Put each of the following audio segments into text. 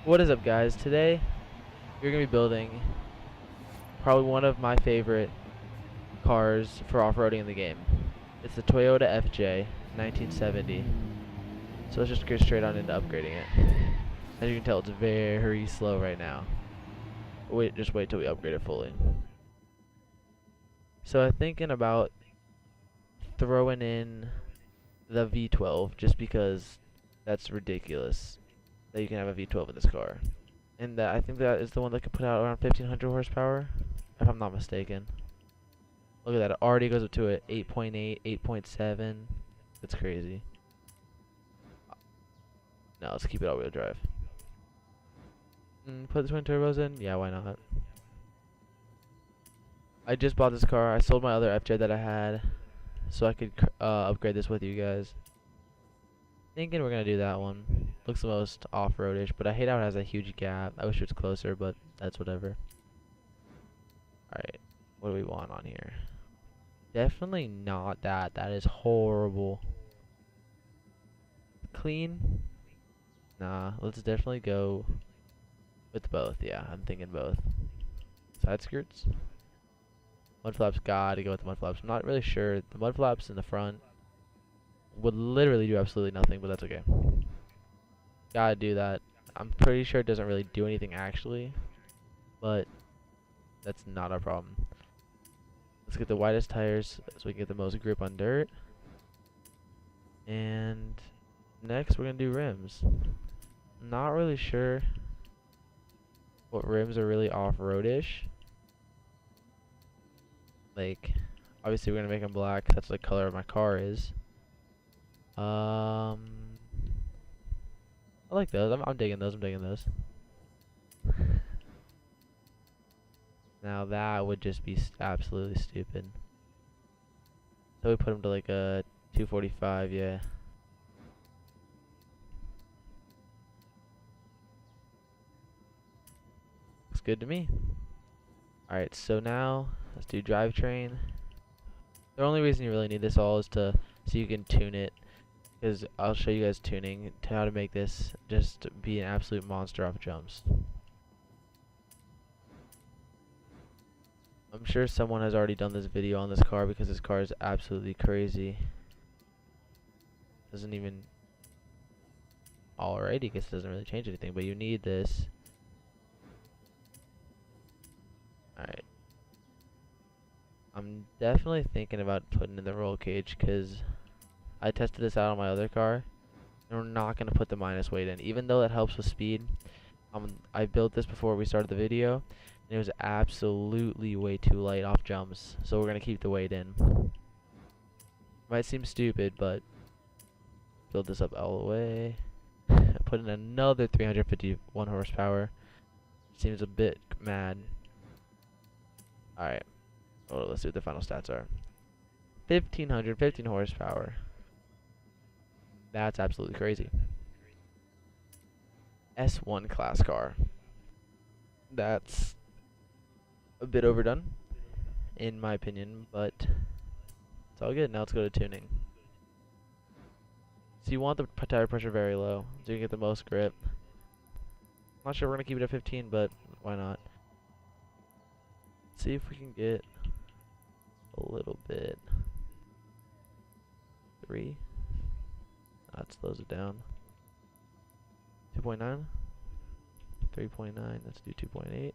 What is up, guys? Today we're gonna be building probably one of my favorite cars for off-roading in the game. It's the Toyota FJ 1970. So let's just get straight on into upgrading it. As you can tell, it's very slow right now. Just wait till we upgrade it fully. So I'm thinking about throwing in the V12 just because that's ridiculous that you can have a V12 in this car. And I think that is the one that can put out around 1500 horsepower, if I'm not mistaken. Look at that, it already goes up to a 8.8, 8.7. That's crazy. Now let's keep it all-wheel drive. Put the twin turbos in? Yeah, why not? I just bought this car. I sold my other FJ that I had, so I could upgrade this with you guys. Thinking we're gonna do that one. Looks the most off-roadish, but I hate how it has a huge gap. I wish it was closer, but that's whatever. Alright, what do we want on here? Definitely not that. That is horrible. Clean? Nah, let's definitely go with both. Yeah, I'm thinking both. Side skirts? Mud flaps, gotta go with the mud flaps. I'm not really sure. The mud flaps in the front would literally do absolutely nothing, but that's okay. Gotta do that. I'm pretty sure it doesn't really do anything actually, but that's not a problem. Let's get the widest tires so we can get the most grip on dirt. And next we're gonna do rims. Not really sure what rims are really off-roadish. Like, obviously we're gonna make them black. That's the color of my car is. I like those. I'm digging those. I'm digging those. Now that would just be absolutely stupid. So we put them to like a 245, yeah. Looks good to me. Alright, so now let's do drivetrain. The only reason you really need this all is so you can tune it. Because I'll show you guys tuning to how to make this just be an absolute monster off jumps. I'm sure someone has already done this video on this car because this car is absolutely crazy. Doesn't even... Alrighty, I guess it doesn't really change anything, but you need this. Alright. I'm definitely thinking about putting in the roll cage because I tested this out on my other car, and we're not going to put the minus weight in, even though it helps with speed. I built this before we started the video, and it was absolutely way too light off jumps, so we're going to keep the weight in. Might seem stupid, but build this up all the way. Put in another 351 horsepower. Seems a bit mad. Alright, well, let's see what the final stats are. 1515 horsepower. That's absolutely crazy. S1 class car. That's a bit overdone, in my opinion, but it's all good. Now let's go to tuning. So you want the tire pressure very low, so you can get the most grip. I'm not sure we're going to keep it at 15, but why not? Let's see if we can get a little bit. 3. That slows it down. 2.9. 3.9. Let's do 2.8.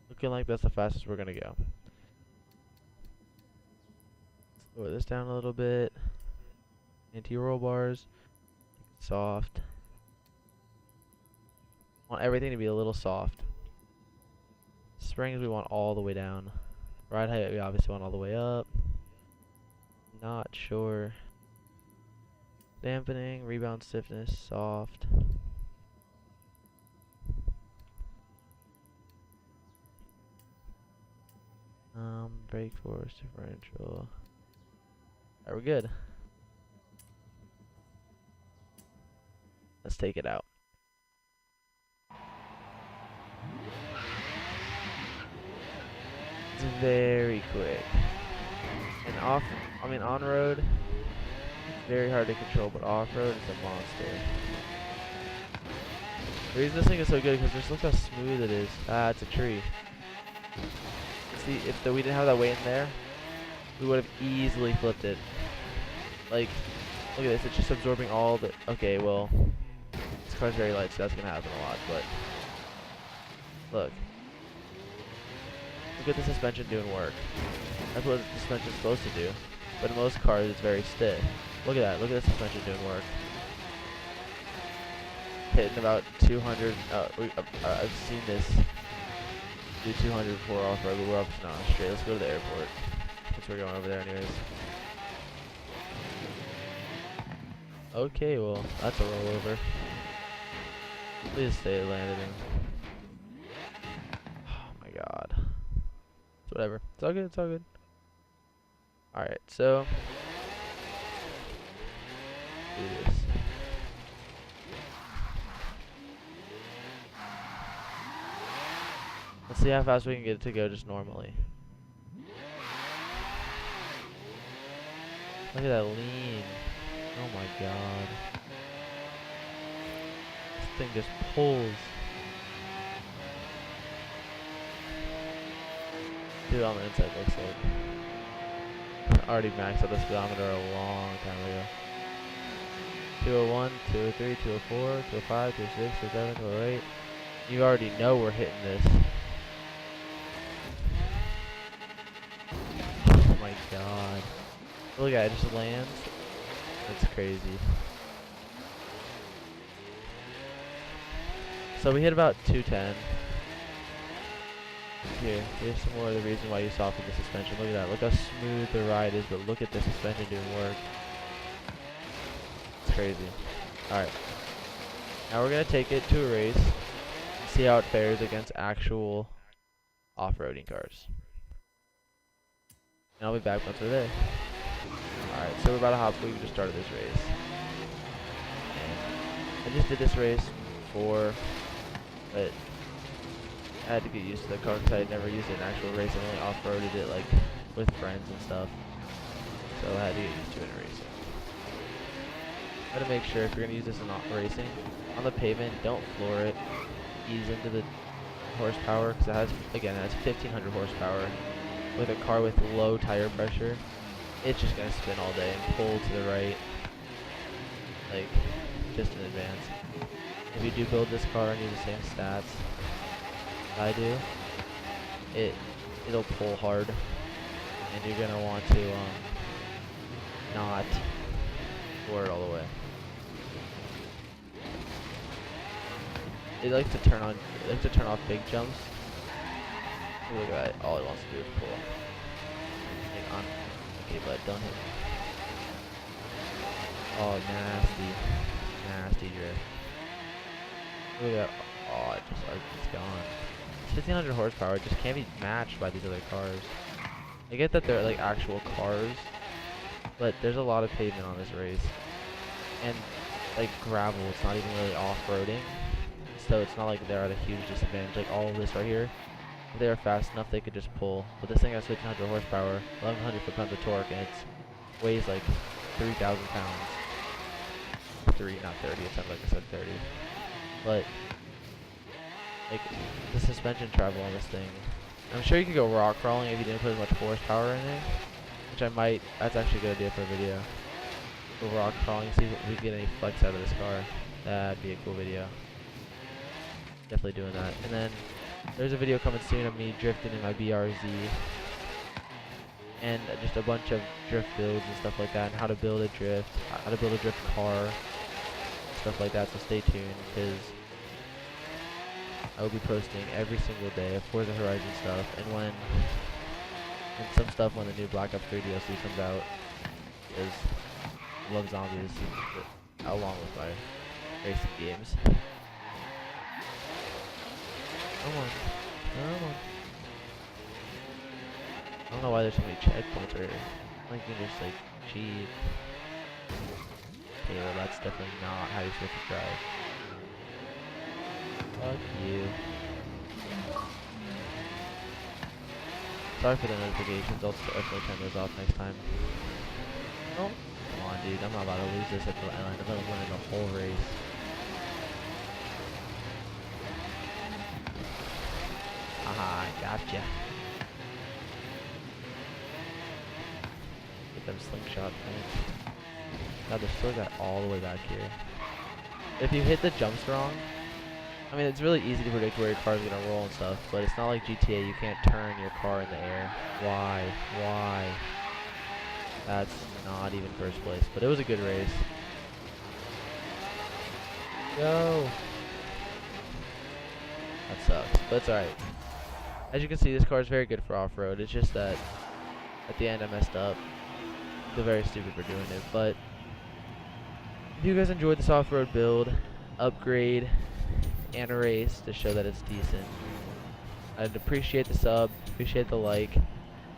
Looking like that's the fastest we're gonna go. Let's lower this down a little bit. Anti-roll bars. Soft. Want everything to be a little soft. Springs we want all the way down. Ride height we obviously want all the way up. Not sure. Dampening, rebound stiffness, soft. Brake force, differential. Alright, we're good. Let's take it out. very quick. And on road, it's very hard to control, but off road, it's a monster. The reason this thing is so good is because just look how smooth it is. Ah, it's a tree. See, if we didn't have that weight in there, we would have easily flipped it. Like, look at this, it's just absorbing all the, okay, well, this car's very light, so that's gonna happen a lot, but, look at the suspension doing work. That's what the suspension's supposed to do, but in most cars, it's very stiff. Look at that, look at the suspension doing work. Hitting about 200, I've seen this do 200 before off-road, but we're up now, straight. Let's go to the airport, since we're going over there anyways. Okay, well, that's a rollover. Please stay landed in. Oh my god. It's whatever. It's all good, it's all good. Alright, so do this. Let's see how fast we can get it to go just normally. Look at that lean. Oh my god. This thing just pulls. Dude, on the inside looks like. I already maxed out the speedometer a long time ago. 201, 203, 204, 205, 206, 207, 208. You already know we're hitting this. Oh my god. Look at it, just lands. That's crazy. So we hit about 210. Here's some more of the reason why you soften the suspension. Look at that. Look how smooth the ride is, but look at the suspension doing work. It's crazy. Alright. Now we're going to take it to a race and see how it fares against actual off-roading cars. And I'll be back once we're there. Alright, so we're about to hop. We just started this race. And I just did this race before, but I had to get used to the car because I had never used it in actual racing. I only off-roaded it like with friends and stuff. So I had to get used to it in racing. Gotta make sure if you're gonna use this in racing, on the pavement, don't floor it. Ease into the horsepower because it has, again, it has 1500 horsepower. With a car with low tire pressure, it's just gonna spin all day and pull to the right, like just in advance. If you do build this car and use the same stats I do, it'll pull hard, and you're gonna want to not floor it all the way. It likes to turn off big jumps. Look at that, all it wants to do is pull. Hang on. Okay, bud, don't hit me. Oh, nasty drift. Look at that. Oh, it's gone. It's 1500 horsepower. It just can't be matched by these other cars. I get that they're like actual cars, but there's a lot of pavement on this race. And like gravel, it's not even really off-roading. So it's not like they're at a huge disadvantage. Like all of this right here, if they were fast enough, they could just pull. But this thing has 1500 horsepower, 1100 foot-pounds of torque, and it weighs like 3,000 pounds. 3, not 30. It sounds like I said 30. But like the suspension travel on this thing, I'm sure you could go rock crawling if you didn't put as much horsepower in it, which I might. That's actually a good idea for a video. Go rock crawling, see if we can get any flex out of this car. That'd be a cool video. Definitely doing that. And then there's a video coming soon of me drifting in my BRZ, and just a bunch of drift builds and stuff like that, and how to build a drift car, stuff like that. So stay tuned, because I will be posting every single day of Forza Horizon stuff, and some stuff when the new Black Ops 3 DLC comes out, because I love zombies, along with my racing games. Come on. Come on. I don't know why there's so many checkpoints right here. Like you can just like cheat. Okay, well that's definitely not how you're supposed to drive. Fuck you. Sorry for the notifications. I'll definitely turn those off next time. Oh, come on, dude. I'm not about to lose this at the end. I'm about to win the whole race. Aha, gotcha. Get them slingshot points. God, there's still a guy all the way back here. If you hit the jumps wrong, I mean, it's really easy to predict where your car's gonna roll and stuff, but it's not like GTA. You can't turn your car in the air. Why? Why? That's not even first place, but it was a good race. Go! That sucks, but it's alright. As you can see, this car is very good for off-road. It's just that at the end I messed up. I feel very stupid for doing it, but if you guys enjoyed this off-road build, upgrade, and a race to show that it's decent, I'd appreciate the sub, appreciate the like,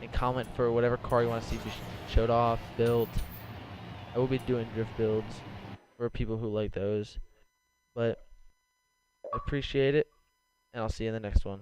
and comment for whatever car you want to see showed off, built. I will be doing drift builds for people who like those, but I appreciate it, and I'll see you in the next one.